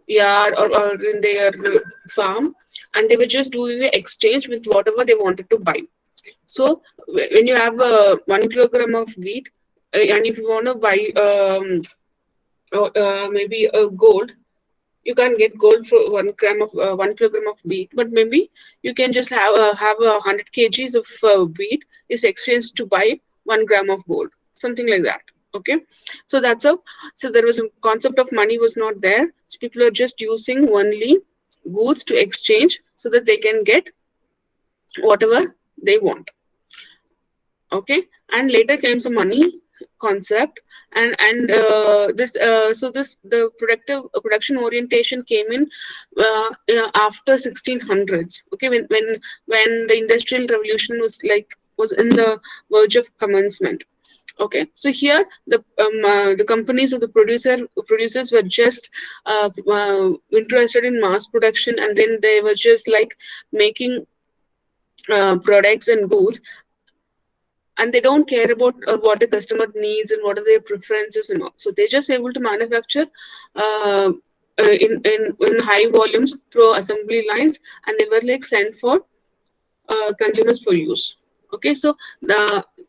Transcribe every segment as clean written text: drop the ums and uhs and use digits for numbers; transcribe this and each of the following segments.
yard or in their farm, and they were just doing an exchange with whatever they wanted to buy. So when you have 1 kilogram of wheat, and if you want to buy maybe a gold, you can't get gold for 1 gram of 1 kilogram of wheat, but maybe you can just have 100 kgs of wheat is exchanged to buy 1 gram of gold, something like that. Okay, so that's how. So there was a concept of money was not there. So people are just using only goods to exchange so that they can get whatever they want. Okay, and later came some money concept, and this so this the productive production orientation came in after 1600s. Okay, when the industrial revolution was was in the verge of commencement. Okay, so here the companies or the producers were just interested in mass production, and then they were just like making products and goods, and they don't care about what the customer needs and what are their preferences and all. So they're just able to manufacture uh, in high volumes through assembly lines, and they were like sent for consumers for use. Okay, so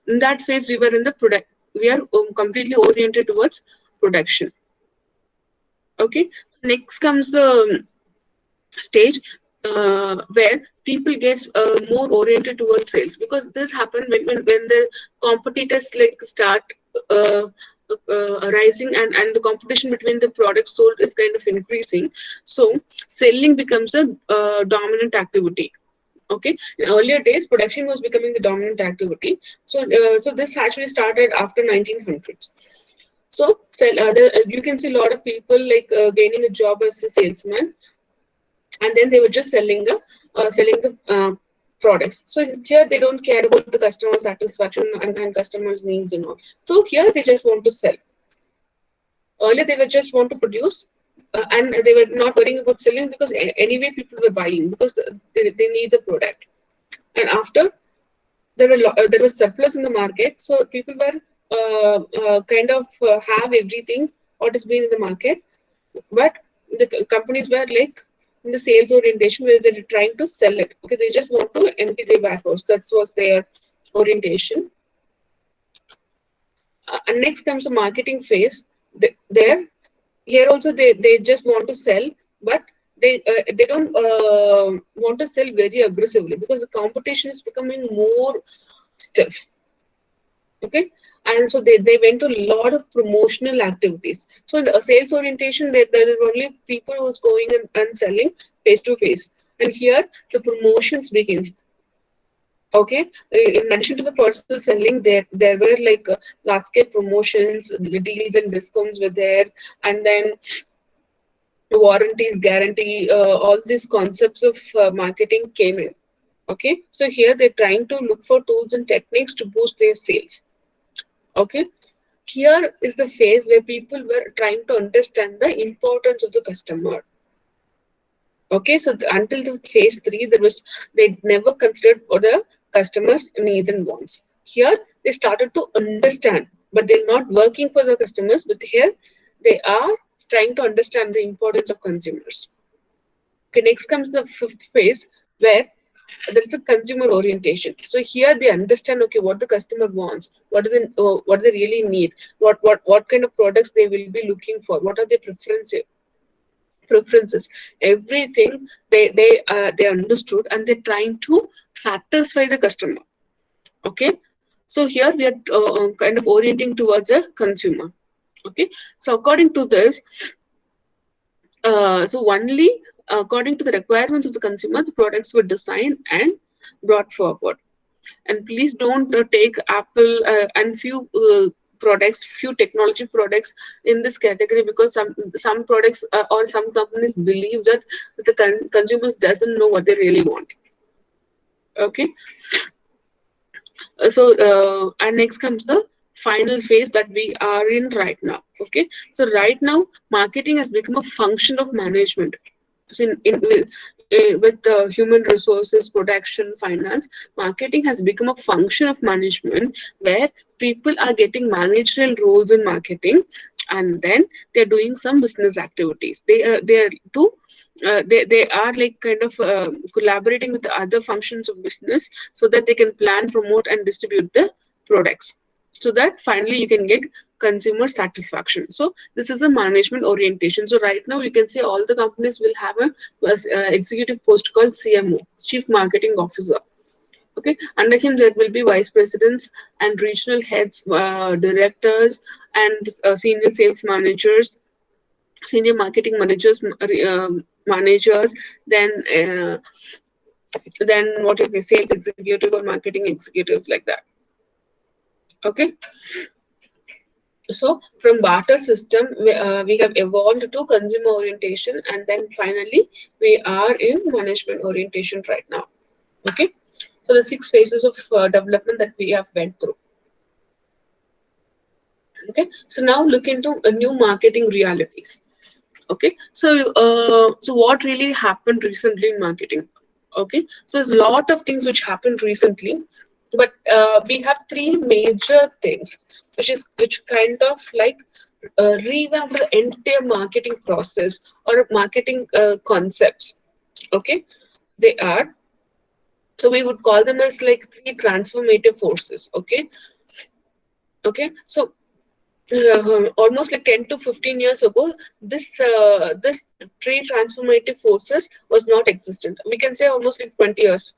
in that phase we were in the product. We are completely oriented towards production. Okay, next comes the stage where people get more oriented towards sales, because this happened when the competitors like start uh, arising, and the competition between the products sold is kind of increasing. So selling becomes a dominant activity. Okay, in earlier days production was becoming the dominant activity. So so this actually started after 1900s. So you can see a lot of people like gaining a job as a salesman, and then they were just selling the products. So here they don't care about the customer satisfaction and customers needs and all. So here they just want to sell. Earlier they were just want to produce, and they were not worrying about selling, because anyway people were buying because they need the product. And after there was surplus in the market, so people were kind of have everything what is being in the market, but the companies were like in the sales orientation where they're trying to sell it. Okay, they just want to empty their warehouse. That was their orientation. And next comes the marketing phase. There, here also they just want to sell, but they don't want to sell very aggressively because the competition is becoming more stiff. Okay, and so they went to a lot of promotional activities. So in the sales orientation, there are only people who's going and selling face to face, and here the promotions begins. Okay, in addition to the personal selling, there were like large scale promotions, the deals and discounts were there, and then warranties, guarantee, all these concepts of marketing came in. Okay, so here they're trying to look for tools and techniques to boost their sales. Okay, here is the phase where people were trying to understand the importance of the customer. Okay, so until the phase three, they never considered for the customers' needs and wants. Here they started to understand, but they're not working for the customers. But here they are trying to understand the importance of consumers. Okay, next comes the fifth phase where there is a consumer orientation. So here they understand, okay, what the customer wants, what they really need, what kind of products they will be looking for, what are their preferences, everything they understood, and they're trying to satisfy the customer. Okay, so here we are kind of orienting towards a consumer. Okay, so according to this, so only according to the requirements of the consumer, the products were designed and brought forward. And please don't take Apple and few technology products in this category, because some products or some companies believe that the consumers doesn't know what they really want. Okay, and next comes the final phase that we are in right now. Okay, so right now marketing has become a function of management. So with the human resources, production, finance, marketing has become a function of management where people are getting managerial roles in marketing, and then they're doing some business activities. They are like kind of collaborating with the other functions of business so that they can plan, promote, and distribute the products, so that finally you can get consumer satisfaction. So this is a management orientation. So right now you can say all the companies will have a executive post called CMO, chief marketing officer. Okay, under him there will be vice presidents and regional heads, directors, and senior sales managers, senior marketing managers, managers, then what if the sales executive or marketing executives, like that. Okay, so from barter system we have evolved to consumer orientation, and then finally we are in management orientation right now. Okay, so the 6 phases of development that we have went through. Okay, so now look into new marketing realities. Okay, so what really happened recently in marketing? Okay, so there's a lot of things which happened recently, but we have three major things which kind of like revamp the entire marketing process or marketing concepts. Okay, they are, so we would call them as like three transformative forces. Okay, so almost like 10 to 15 years ago, this three transformative forces was not existent. We can say almost like 20 years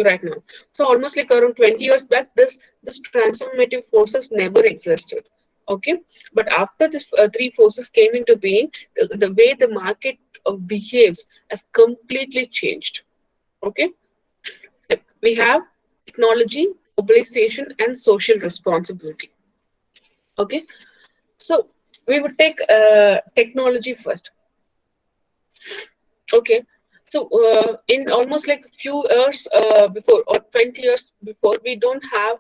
right now. So almost like around 20 years back, this transformative forces never existed. Okay, but after this three forces came into being, the way the market behaves has completely changed. Okay, we have technology, globalization, and social responsibility. Okay, so we would take technology first. Okay, so in almost like few years before, or 20 years before, we didn't have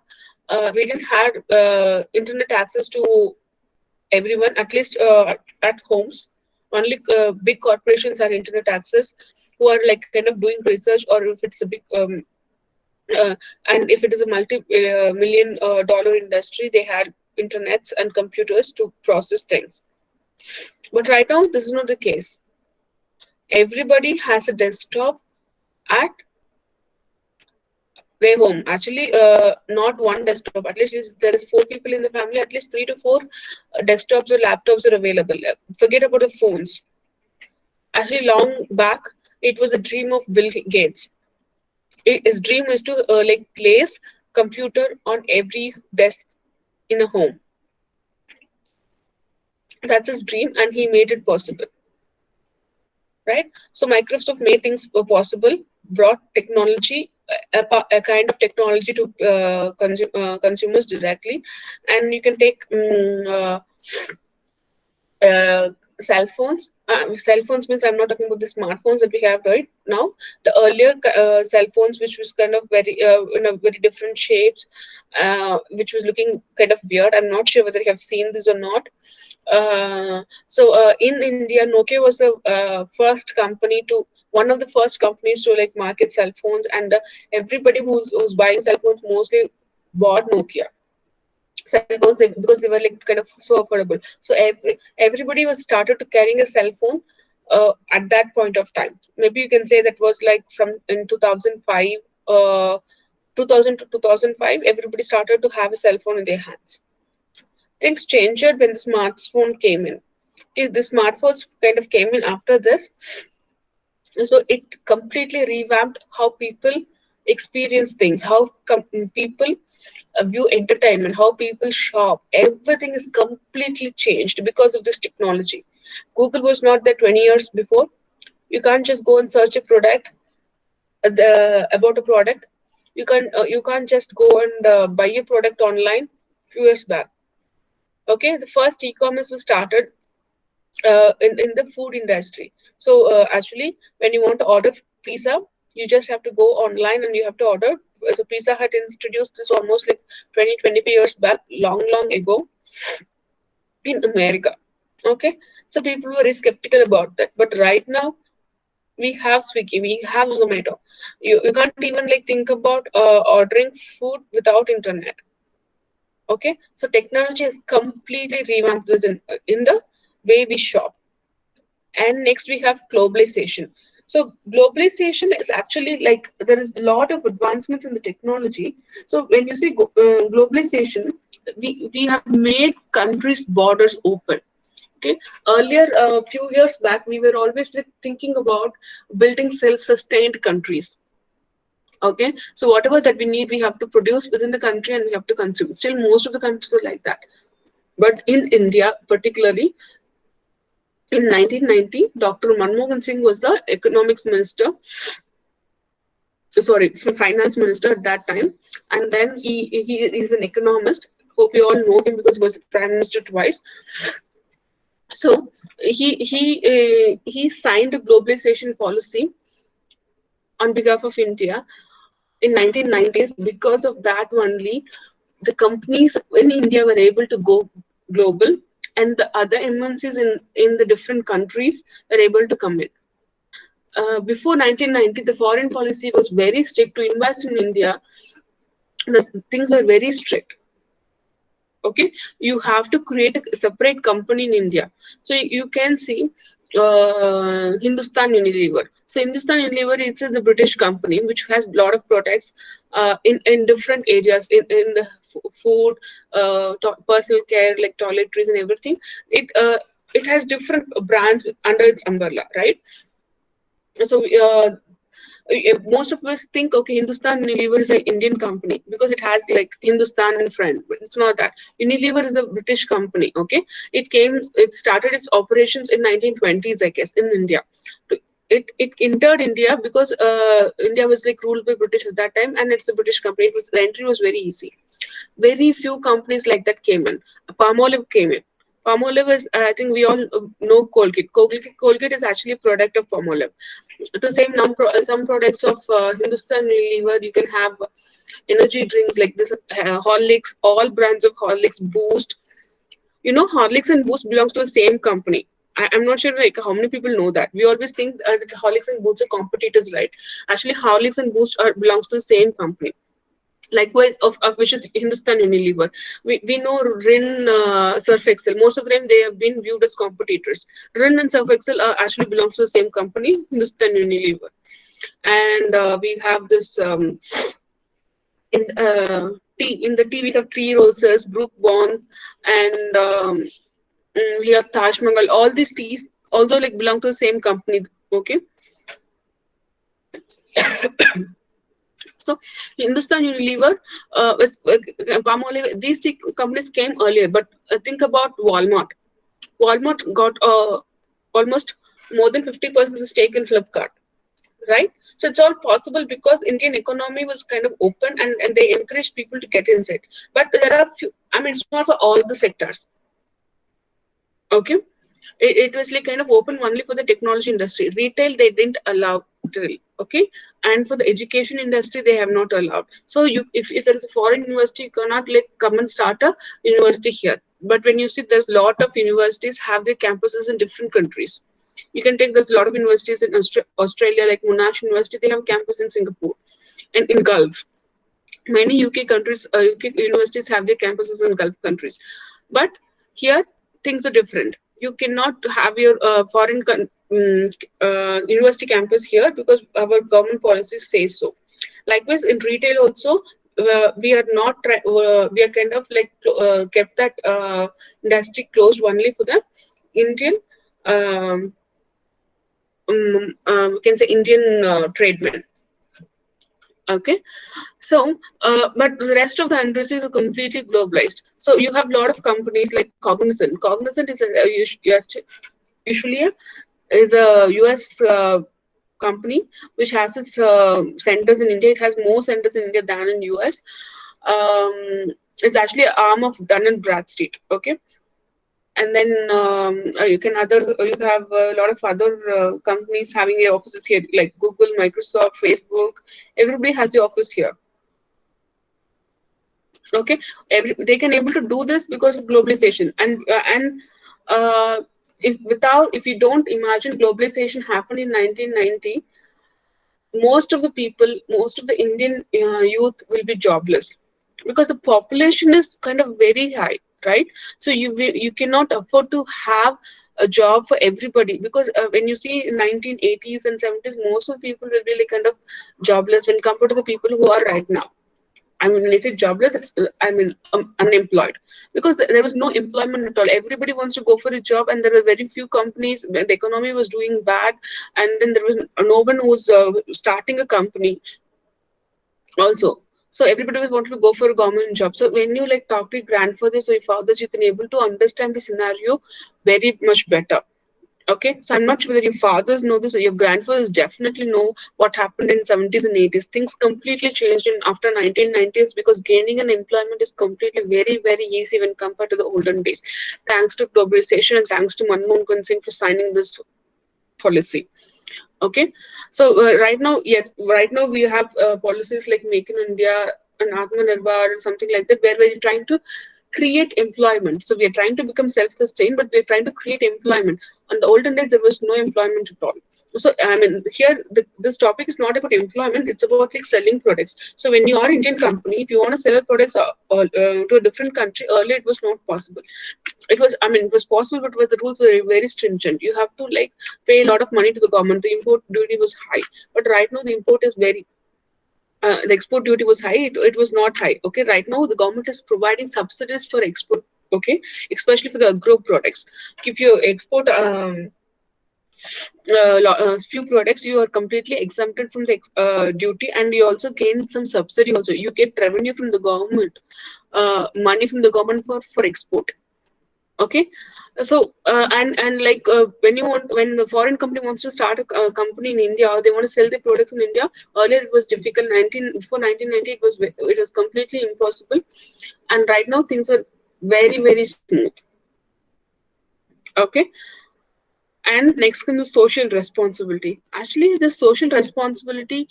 internet access to everyone, at least at homes. Only big corporations have internet access, who are like kind of doing research, or if it's a big uh, and if it is a multi-million dollar industry, they had internets and computers to process things. But right now, this is not the case. Everybody has a desktop at their home. Actually, not one desktop. At least if there is 4 people in the family, at least 3 to 4 desktops or laptops are available. Forget about the phones. Actually, long back, it was a dream of Bill Gates. His dream is to like place computer on every desk in a home. That's his dream, and he made it possible. Right? So Microsoft made things possible, brought technology, a kind of technology to consumers directly, and you can take uh, cell phones. Cell phones means I'm not talking about the smartphones that we have right now. The earlier cell phones, which was kind of very in a very different shapes, which was looking kind of weird. I'm not sure whether you have seen this or not. In India, Nokia was the first company to one of the first companies to like market cell phones, and everybody who's buying cell phones mostly bought Nokia cell phones because they were like kind of so affordable. So everybody was started to carrying a cell phone at that point of time. Maybe you can say that was like from in 2005. 2000 to 2005, everybody started to have a cell phone in their hands. Things changed when the smartphone came in. Okay, the smartphones kind of came in after this, so it completely revamped how people experience things, how people view entertainment, how people shop. Everything is completely changed because of this technology. Google was not there 20 years before. You can't just go and search a product, about a product. You can't just go and buy a product online few years back. Okay, the first e-commerce was started in the food industry. So actually, when you want to order pizza, you just have to go online and you have to order. So Pizza Hut introduced this almost like 20, 25 years back, long ago in America. Okay, so people were very skeptical about that. But right now, we have Swiggy, we have Zomato. You can't even like think about ordering food without internet. Okay, so technology has completely revamped this in the way we shop. And next we have globalization. So globalization is actually like there is a lot of advancements in the technology. So when you see globalization, we have made countries borders open. Okay, earlier a few years back we were always like thinking about building self-sustained countries. Okay, so whatever that we need we have to produce within the country and we have to consume. Still most of the countries are like that, but in India particularly, in 1990, Dr. Manmohan Singh was the economics minister, sorry, finance minister at that time. And then he is an economist. Hope you all know him because he was prime minister twice. So he signed a globalization policy on behalf of India in 1990s. Because of that only, the companies in India were able to go global, and the other MNCs in the different countries were able to come in. Before 1990, the foreign policy was very strict. To invest in India, the things were very strict. Okay, you have to create a separate company in India. So you can see Hindustan Unilever. So Hindustan Unilever, it's a the British company which has a lot of products in different areas in the food, personal care like toiletries and everything. It has different brands under its umbrella, right? So most of us think, okay, Hindustan Unilever is an Indian company because it has like Hindustan in front, but it's not that. Unilever is the British company. Okay, it started its operations in 1920s, I guess, in India. It entered India because India was like ruled by British at that time, and it's a British company. The entry was very easy. Very few companies like that came in. Palmolive came in. Palmolive is, I think we all know Colgate. Colgate is actually a product of Palmolive. To same some products of Hindustan Unilever, you can have energy drinks like this, Horlicks, all brands of Horlicks, Boost. You know, Horlicks and Boost belongs to the same company. I'm not sure like how many people know that. We always think that Horlicks and Boost are competitors, right? Actually, Horlicks and Boost belongs to the same company. Likewise, of which is Hindustan Unilever. We know Rin, Surf Excel. Most of them they have been viewed as competitors. Rin and Surf Excel actually belongs to the same company, Hindustan Unilever. And we have this in tea. In the tea, we have Three Roses, Brook Bond, and we have Taj Mahal. All these teas also like belong to the same company. Okay, so Hindustan Unilever, Palmolive, these two companies came earlier. But think about Walmart. Walmart got almost more than 50% of the stake in Flipkart, right? So it's all possible because Indian economy was kind of open, and they encouraged people to get inside. But there are few, I mean, it's not for all the sectors. Okay, it was like kind of open only for the technology industry. Retail they didn't allow till. Okay, and for the education industry they have not allowed. So if there is a foreign university, you cannot like come and start a university here. But when you see there's a lot of universities have their campuses in different countries. You can take there's a lot of universities in Australia, like Monash University. They have campus in Singapore and in Gulf. Many UK countries, UK universities have their campuses in Gulf countries. But here things are different. You cannot have your university campus here because our government policies say so. Likewise, in retail also, we are not we are kind of like kept that industry closed only for the Indian. Um, we can say Indian tradesmen. Okay, so but the rest of the industries are completely globalized. So you have a lot of companies like Cognizant. Cognizant is usually is a US company which has its centers in India. It has more centers in India than in US. It's actually an arm of Dun and Bradstreet. Okay, and then you have a lot of other companies having their offices here, like Google, Microsoft, Facebook. Everybody has the office here. Okay, they can able to do this because of globalization. And if you don't imagine globalization happened in 1990, most of the people, most of the Indian youth will be jobless. because the population is kind of very high, right? So you cannot afford to have a job for everybody, because when you see in 1980s and 70s, most of the people will be like kind of jobless when compared to the people who are right now. I mean, when I say jobless, it's I mean unemployed, because there was no employment at all. Everybody wants to go for a job, and there were very few companies. The economy was doing bad, and then there was no one who was starting a company also. So everybody was wanted to go for a government job. So when you like talk to your grandfathers or your fathers, you can able to understand the scenario very much better. Okay, so I'm not sure whether your fathers know this or your grandfathers definitely know what happened in 70s and 80s. Things completely changed in after 1990s, because gaining an employment is completely very easy when compared to the olden days. Thanks to globalization and thanks to Manmohan Singh for signing this policy. Okay, so right now, yes, right now we have policies like Make in India and Atmanirbhar or something like that, where we're trying to create employment. So we are trying to become self-sustained, but we're trying to create employment. On the olden days, there was no employment at all. So I mean, here this topic is not about employment; it's about like selling products. So when you are Indian company, if you want to sell products to a different country, earlier it was not possible. It was, I mean, it was possible, but the rules were very stringent. You have to like pay a lot of money to the government. The import duty was high, but right now the import is very the export duty was high. It was not high. Okay, right now the government is providing subsidies for export. Okay, especially for the agro products. If you export few products, you are completely exempted from the duty, and you also gain some subsidy. Also, you get revenue from the government, money from the government for export. Okay, so and like when the foreign company wants to start a company in India, or they want to sell their products in India. Earlier it was difficult. 1990 it was completely impossible, and right now things are very smooth. Okay, and next comes the social responsibility. Actually, the social responsibility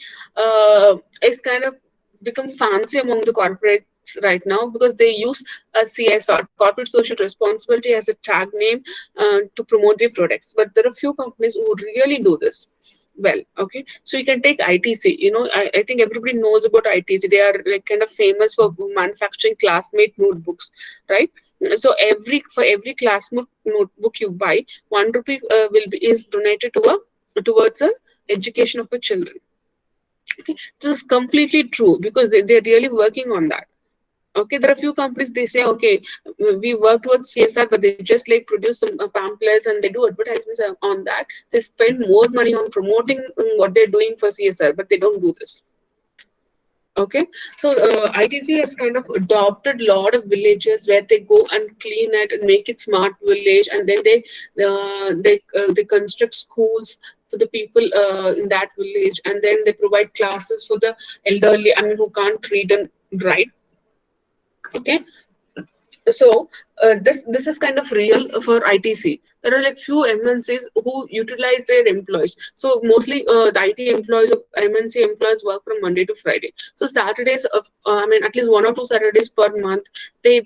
is kind of become fancy among the corporates right now, because they use CSR, corporate social responsibility, as a tag name to promote their products. But there are few companies who really do this well. Okay, so you can take ITC. I think everybody knows about ITC. They are like kind of famous for manufacturing classmate notebooks, right? So every classmate notebook you buy, 1 rupee will be is donated towards the education of the children. Okay, this is completely true, because they're really working on that. Okay, there are a few companies, they say, okay, we work towards CSR, but they just like produce some pamphlets and they do advertisements on that. They spend more money on promoting what they're doing for CSR, but they don't do this. Okay, so ITC has kind of adopted a lot of villages where they go and clean it and make it smart village, and then they construct schools for the people in that village, and then they provide classes for the elderly. I mean, who can't read and write. Okay, so this is kind of real for ITC. There are like few MNCs who utilize their employees. So mostly the IT employees of MNC employees work from Monday to Friday. So Saturdays of I mean, at least 1 or 2 Saturdays per month, they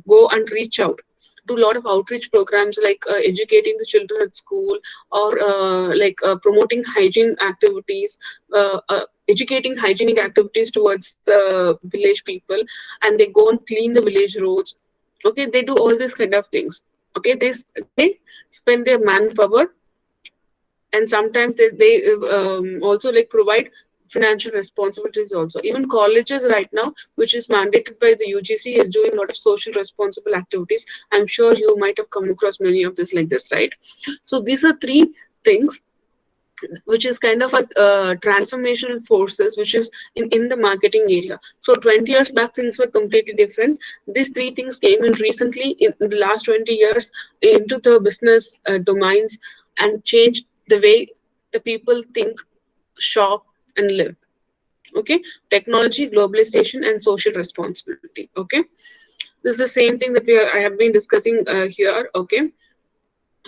go and reach out, do a lot of outreach programs, like educating the children at school, or promoting hygiene activities, educating hygienic activities towards the village people, and they go and clean the village roads. Okay, they do all these kind of things. Okay, they spend their manpower, and sometimes they also like provide financial responsibilities also. Even colleges right now, which is mandated by the UGC, is doing a lot of social responsible activities. I'm sure you might have come across many of this like this, right? So these are three things which is kind of a transformational forces, which is in the marketing area. So 20 years back things were completely different. These three things came in recently in the last 20 years into the business domains, and changed the way the people think, shop, and live. Okay, technology, globalization, and social responsibility. Okay, this is the same thing that I have been discussing here. Okay,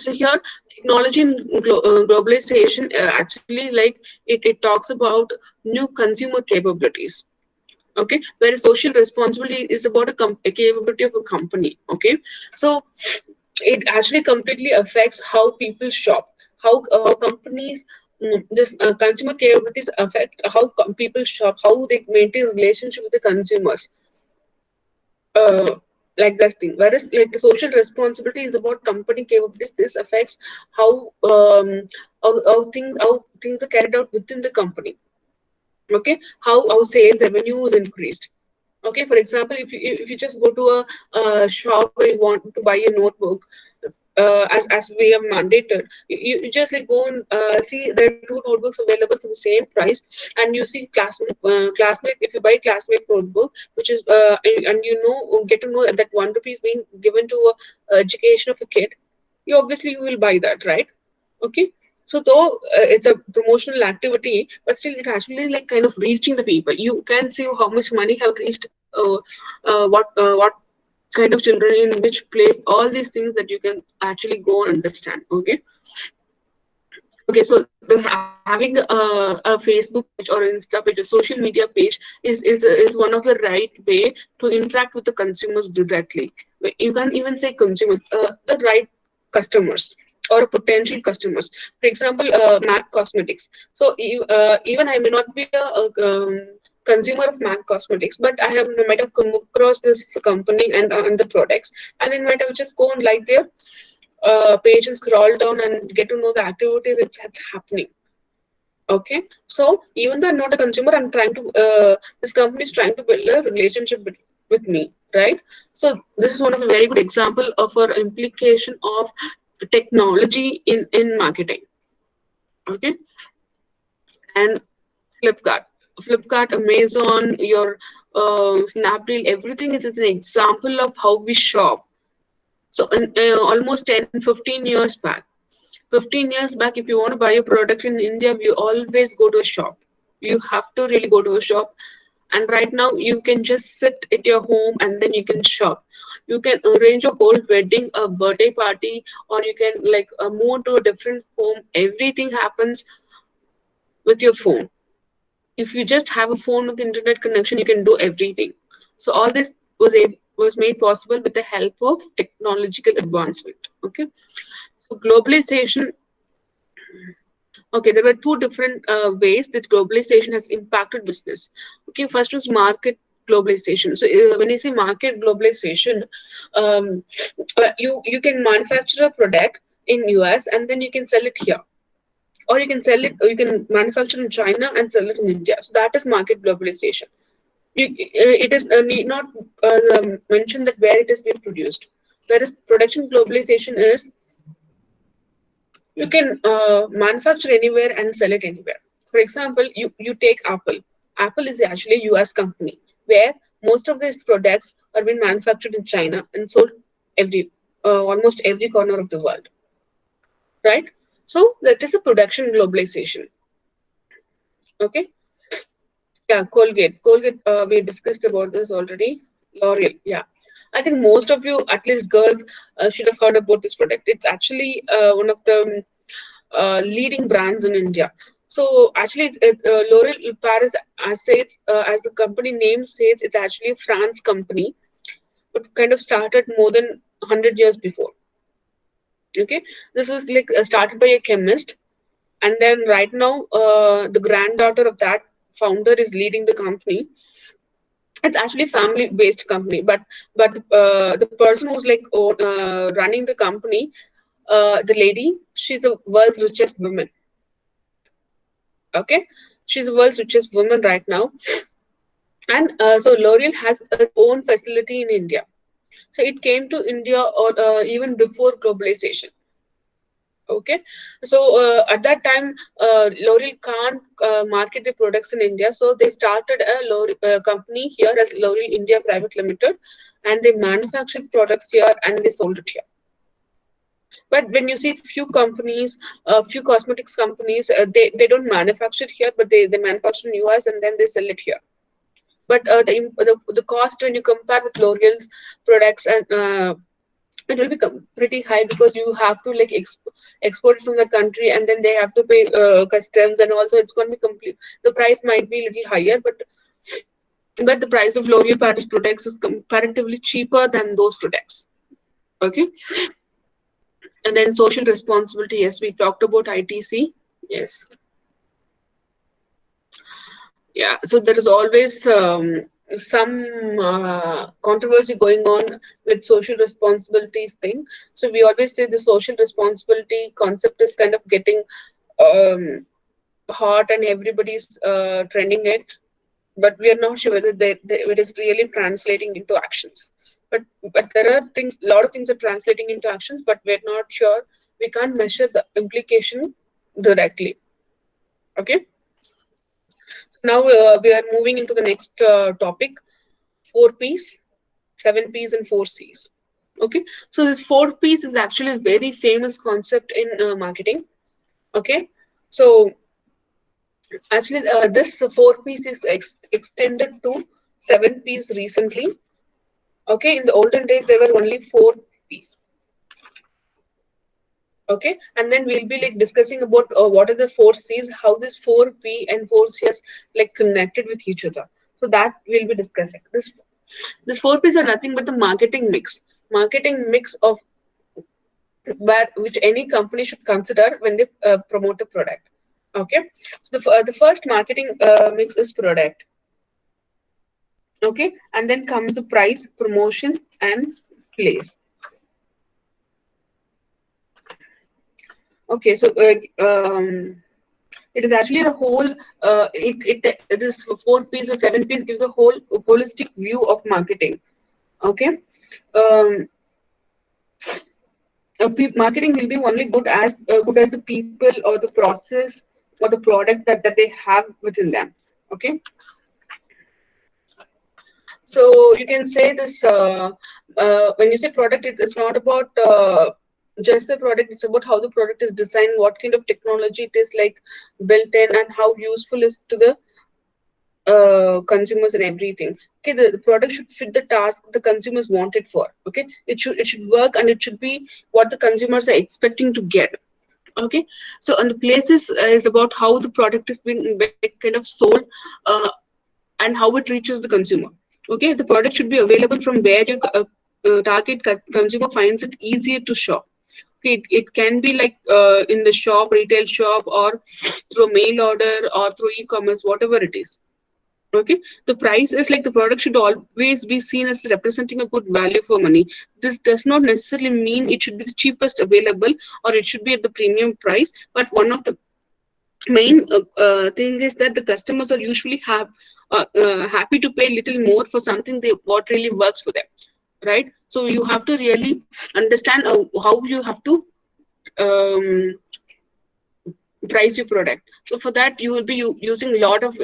so here, technology and globalization actually like it talks about new consumer capabilities. Okay, whereas social responsibility is about a capability of a company. Okay, so it actually completely affects how people shop, how companies. This consumer capabilities affect how people shop, how they maintain relationship with the consumers. uh, like that thing. Whereas like the social responsibility is about company capabilities. This affects how how things are carried out within the company. Okay, how sales revenue is increased. Okay, for example, if you just go to a shop where you want to buy a notebook, as we have mandated, you just like go and see there are two notebooks available for the same price, and you see classmate. If you buy classmate notebook, which is and you know get to know that 1 rupee is being given to education of a kid, you obviously you will buy that, right? Okay, so though it's a promotional activity, but still it actually like kind of reaching the people. You can see how much money have reached, what kind of children in which place, all these things that you can actually go and understand. Okay, okay, so having a Facebook page or Insta page, a social media page is one of the right way to interact with the consumers directly. You can even say consumers, the right customers or potential customers. For example, MAC Cosmetics. So even I may not be a consumer of MAC Cosmetics, but might have come across this company and the products, and then might have just go and like their page and scroll down and get to know the activities it's happening. Okay, so even though I'm not a consumer, I'm trying to this company is trying to build a relationship with me, right? So this is one of a very good example of our implication of technology in marketing. Okay, and Flipkart, Flipkart, Amazon, your Snapdeal, everything is an example of how we shop. So almost 10, 15 years back, 15 years back, if you want to buy a product in India, we always go to a shop. You have to really go to a shop. And right now, you can just sit at your home and then you can shop. You can arrange a whole wedding, a birthday party, or you can like move to a different home. Everything happens with your phone. If you just have a phone with internet connection, you can do everything. So all this was made possible with the help of technological advancement. Okay, so globalization. Okay, there were two different ways that globalization has impacted business. Okay, first was market globalization. So when you say market globalization, um, you can manufacture a product in US and then you can sell it here, or you can sell it, or you can manufacture in China and sell it in India. So that is market globalization. It is need not mention that where it is being produced. Whereas production globalization is you can manufacture anywhere and sell it anywhere. For example, you take Apple. Apple is actually a US company where most of its products are being manufactured in China and sold every almost every corner of the world, right? So that is a production globalization. Okay, yeah, Colgate. Colgate, we discussed about this already. L'Oreal, yeah. I think most of you, at least girls, should have heard about this product. It's actually one of the leading brands in India. So actually, L'Oreal Paris, as the company name says, it's actually a France company, but kind of started more than 100 years before. Okay, this was like started by a chemist, and then right now, the granddaughter of that founder is leading the company. It's actually a family based company, but the person who's like running the company, the lady, she's the world's richest woman. Okay, she's the world's richest woman right now. And so L'Oreal has its own facility in India. So it came to India or even before globalization. Okay, so at that time, L'Oreal can't market the products in India, so they started a L'Oreal company here as L'Oreal India Private Limited, and they manufactured products here and they sold it here. But when you see few companies, few cosmetics companies, they don't manufacture it here, but they manufacture in US and then they sell it here. But the cost when you compare with L'Oreal's products, and it will become pretty high because you have to like export it from the country and then they have to pay customs, and also it's going to be complete. The price might be a little higher, but the price of L'Oreal Paris products is comparatively cheaper than those products. Okay, and then social responsibility. Yes, we talked about ITC. Yes, yeah. So there is always some controversy going on with social responsibilities thing. So we always say the social responsibility concept is kind of getting um, hot and everybody's trending it, but we are not sure whether it is really translating into actions. But there are things, a lot of things are translating into actions, but we're not sure. We can't measure the implication directly. Okay. Now we are moving into the next topic: four P's, seven P's, and four C's. Okay, so this four P's is actually a very famous concept in marketing. Okay, so actually this four P's is extended to seven P's recently. Okay, in the olden days there were only four P's. Okay, and then we'll be like discussing about what are the four C's, how this four P and four C is like connected with each other. So that we'll be discussing. This four P's are nothing but the marketing mix of where which any company should consider when they promote a product. Okay, so the first marketing mix is product. Okay, and then comes the price, promotion, and place. Okay, so it is actually the whole. It is four P's or seven P's gives a whole holistic view of marketing. Okay, um, marketing will be only good as the people or the process or the product that they have within them. Okay, so you can say this when you say product, it's not about just the product. It's about how the product is designed, what kind of technology it is like built in, and how useful is to the consumers and everything. Okay, the product should fit the task the consumers want it for. Okay, it should work, and it should be what the consumers are expecting to get. Okay, so and the places is about how the product is being kind of sold, uh, and how it reaches the consumer. Okay, the product should be available from where your target consumer finds it easier to shop. Okay, it can be like in the shop, retail shop, or through mail order or through e-commerce, whatever it is. Okay, the price is like the product should always be seen as representing a good value for money. This does not necessarily mean it should be the cheapest available or it should be at the premium price, but one of the main thing is that the customers are usually happy to pay little more for something they what really works for them, right? So you have to really understand how you have to um, price your product. So for that you will be using a lot of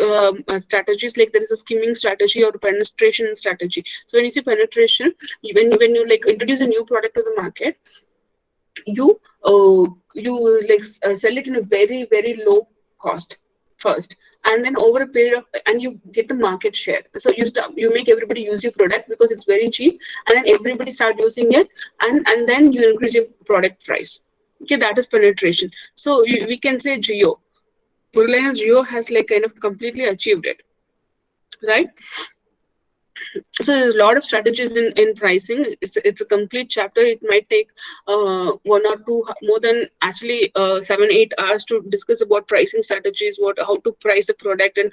strategies, like there is a skimming strategy or penetration strategy. So when you see penetration, when you like introduce a new product to the market, you sell it in a very low cost first, and then over a period of and you get the market share. So you make everybody use your product because it's very cheap, and then everybody start using it, and then you increase your product price. Okay, that is penetration. So we can say Reliance Jio has like kind of completely achieved it, right? So there's a lot of strategies in pricing. It's a complete chapter. It might take one or two more than actually 7-8 hours to discuss about pricing strategies, what how to price a product, and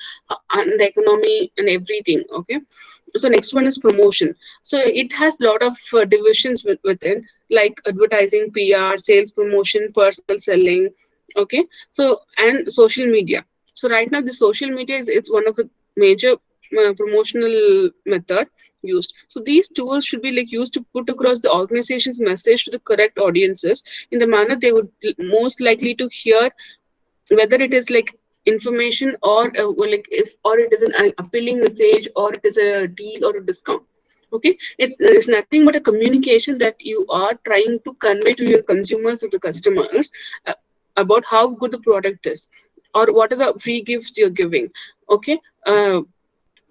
the economy and everything. Okay, so next one is promotion. So it has a lot of divisions within, like advertising, PR, sales, promotion, personal selling. Okay, so and social media. So right now the social media is it's one of the major promotional method used. So these tools should be like used to put across the organization's message to the correct audiences in the manner they would most likely to hear, whether it is like information or like if or it is an appealing message or it is a deal or a discount. Okay, it's nothing but a communication that you are trying to convey to your consumers or the customers uh, about how good the product is, or what are the free gifts you're giving. Okay,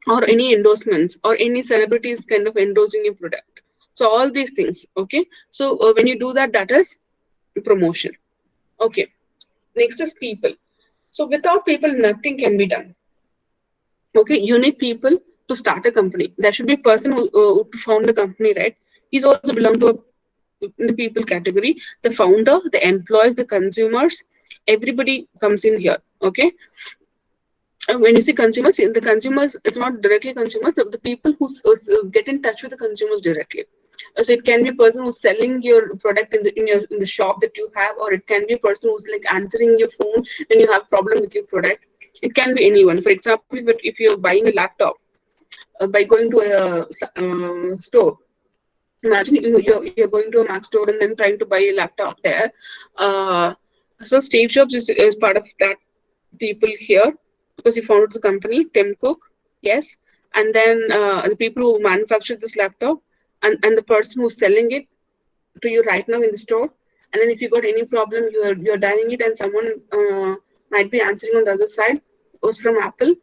or any endorsements or any celebrities kind of endorsing your product. So all these things. Okay, so when you do that, that is promotion. Okay, next is people. So without people nothing can be done. Okay, you need people to start a company. There should be a person who found the company, right? He's also belong to the people category. The founder, the employees, the consumers, everybody comes in here. Okay, When you say consumers, the consumers, it's not directly consumers, the people who get in touch with the consumers directly. So it can be a person who's selling your product in the shop that you have, or it can be a person who's like answering your phone when you have problem with your product. It can be anyone. For example, if you're buying a laptop by going to a store. Imagine you're going to a Mac store and then trying to buy a laptop there. Uh, so Steve Jobs is part of that people here because he founded the company, Tim Cook, yes, and then the people who manufactured this laptop, and the person who's selling it to you right now in the store. And then if you got any problem, you're dialing it, and someone might be answering on the other side. Was from Apple,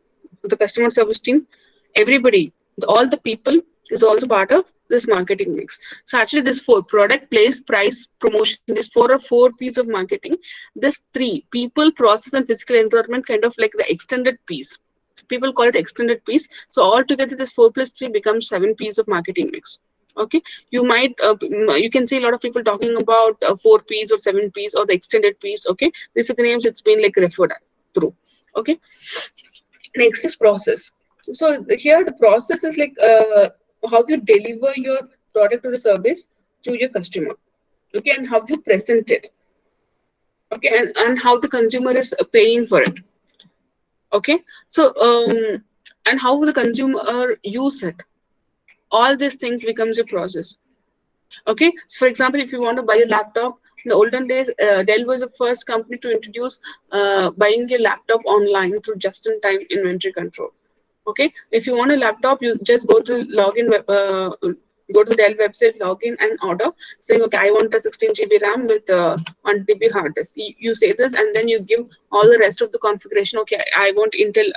the customer service team. Everybody, all the people is also part of this marketing mix. So actually, this four: product, place, price, promotion. This four piece of marketing. This three: people, process, and physical environment, kind of like the extended piece. So people call it extended piece. So altogether, this 4 plus 3 becomes 7 piece of marketing mix. Okay, you might you can see a lot of people talking about 4 Ps or 7 Ps or the extended piece. Okay, these are the names it's been like referred through. Okay, next is process. So here the process is like how you deliver your product or service to your customer. Okay, and how you present it. Okay, and how the consumer is paying for it. Okay, so and how the consumer use it. All these things becomes a process. Okay, so for example, if you want to buy a laptop, in the olden days, Dell was the first company to introduce buying a laptop online through just-in-time inventory control. Okay, if you want a laptop, you just go to login go to the Dell website, login and order, saying, okay, I want a 16 GB RAM with 1 TB hard disk. You say this, and then you give all the rest of the configuration. Okay, I want Intel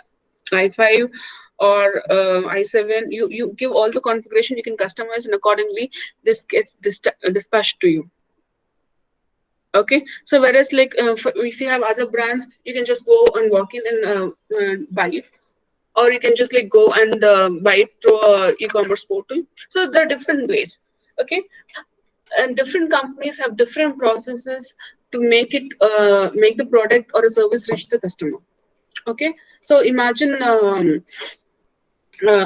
i5 or i7. You give all the configuration, you can customize, and accordingly this gets dispatched to you. Okay, so whereas like if you have other brands, you can just go and walk in and buy it, or you can just like go and buy it through a e-commerce portal. So there are different ways. Okay, and different companies have different processes to make the product or a service reach the customer. Okay, so imagine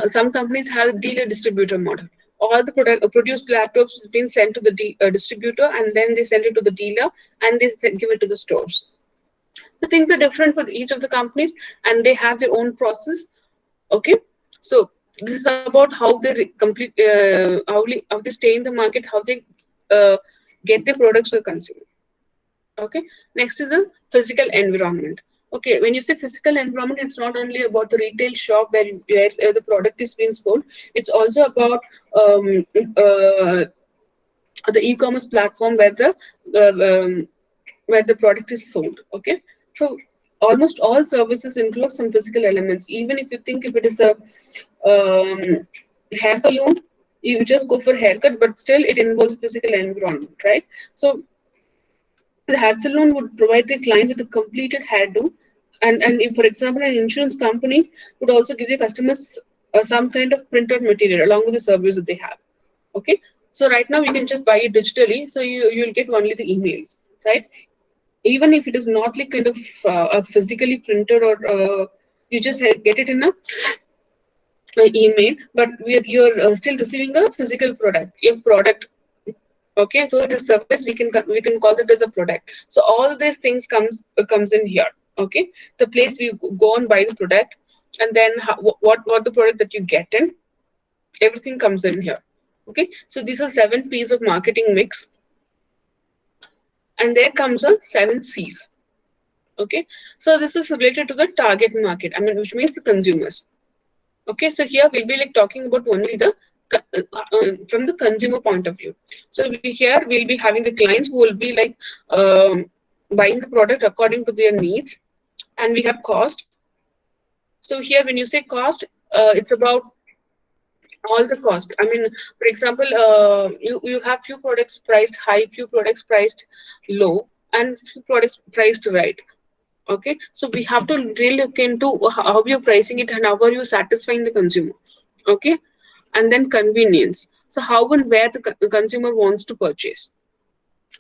some companies have a dealer distributor model. All the produced laptops is being sent to the distributor, and then they send it to the dealer, and they give it to the stores. The things are different for each of the companies, and they have their own process. Okay, so this is about how they complete how they stay in the market, how they uh, get their products to the consumer. Okay, next is the physical environment. Okay, when you say physical environment, it's not only about the retail shop where the product is being sold. It's also about the e-commerce platform where the product is sold. Okay, so almost all services include some physical elements. Even if you think if it is a hair salon, you just go for haircut, but still it involves physical environment, right? So the hair salon would provide the client with a completed hairdo, and if, for example, an insurance company would also give the customers some kind of printed material along with the service that they have. Okay, so right now you can just buy it digitally, so you'll get only the emails, right? Even if it is not like kind of a physically printed, or you just get it in a email, but you're still receiving a physical product, a product. Okay, so it is service, we can call it as a product. So all these things comes in here. Okay, the place we go and buy the product, and then what the product that you get in, everything comes in here. Okay, so these are 7 P's of marketing mix, and there comes a 7 C's. Okay, so this is related to the target market, I mean, which means the consumers. Okay, so here we'll be like talking about only the from the consumer point of view. So here we'll be having the clients who will be like buying the product according to their needs, and we have cost. So here when you say cost, it's about all the cost. I mean, for example, you have few products priced high, few products priced low, and few products priced right. Okay, so we have to really look into how you're pricing it and how are you satisfying the consumer. Okay, and then convenience. So how and where the consumer wants to purchase.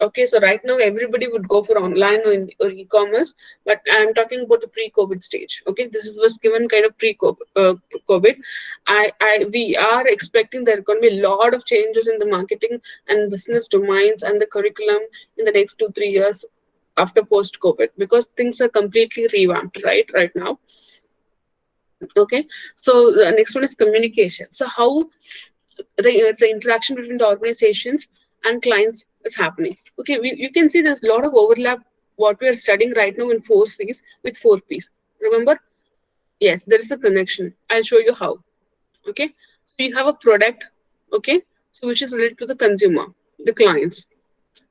Okay, so right now everybody would go for online or e-commerce, but I'm talking about the pre-COVID stage. Okay, was given kind of pre-COVID. We are expecting there are going to be a lot of changes in the marketing and business domains and the curriculum in the next 2-3 years after post-COVID, because things are completely revamped right now. Okay, so the next one is communication. So how the interaction between the organizations and clients is happening. Okay, you can see there's a lot of overlap what we are studying right now in 4Cs with 4Ps. Remember? Yes, there is a connection. I'll show you how. Okay, so you have a product, okay, so which is related to the consumer, the clients.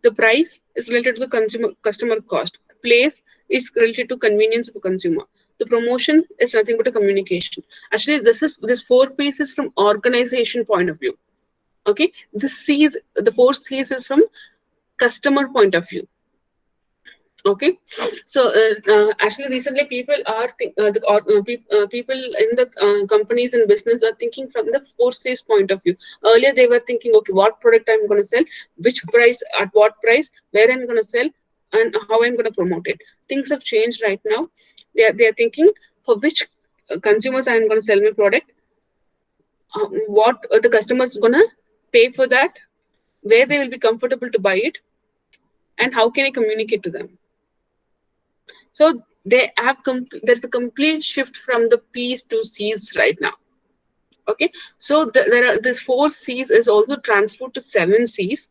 The price is related to the customer cost. The place is related to convenience of the consumer. The promotion is nothing but a communication. Actually, this 4 Ps is from organization point of view. Okay, the 4 Cs is from customer point of view. Okay, so actually recently people are people in the companies and business are thinking from the 4 Cs point of view. Earlier they were thinking, okay, what product I'm going to sell, which price, at what price, where I'm going to sell, and how I'm going to promote it. Things have changed right now. They are thinking for which consumers I'm going to sell my product, what the customers going to pay for that, where they will be comfortable to buy it, and how can I communicate to them. So they have there's a complete shift from the P's to C's right now. Okay, so there are this 4 C's is also transferred to 7 C's.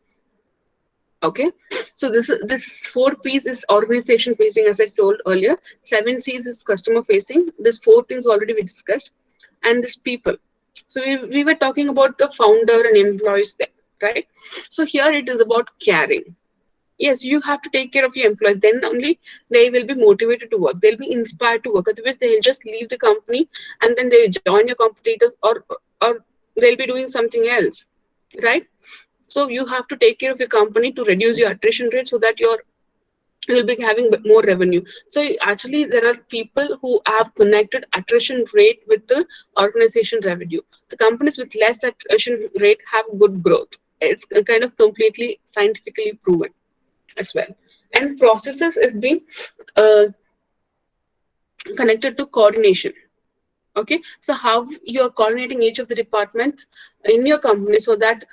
Okay, so this 4 P's is organization facing, as I told earlier. 7 C's is customer facing. This 4 things already we discussed, and this people. So we were talking about the founder and employees there, right? So here it is about caring. Yes, you have to take care of your employees, then only they will be motivated to work, they'll be inspired to work. Otherwise they'll just leave the company and then they join your competitors, or they'll be doing something else, right? So you have to take care of your company to reduce your attrition rate so that you'll be having more revenue. So actually there are people who have connected attrition rate with the organization revenue. The companies with less attrition rate have good growth. It's kind of completely scientifically proven as well. And processes is being uh, connected to coordination. Okay, so how you're coordinating each of the departments in your company so that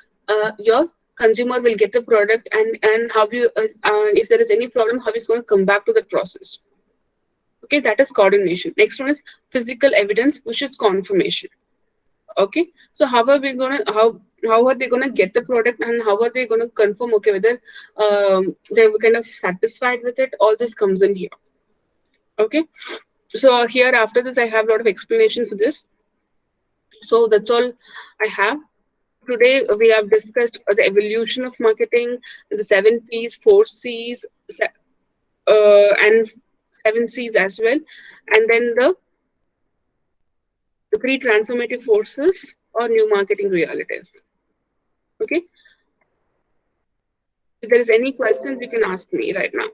your consumer will get the product, and how you if there is any problem, how is going to come back to that process. Okay, that is coordination. Next one is physical evidence, which is confirmation. Okay, so how are we gonna how are they gonna get the product, and how are they gonna confirm, okay, whether they're kind of satisfied with it? All this comes in here. Okay, so here after this I have a lot of explanation for this. So that's all I have. Today we have discussed the evolution of marketing, the 7 P's, 4 C's, and 7 C's as well, and then the 3 transformative forces or new marketing realities. Okay, if there is any questions, you can ask me right now.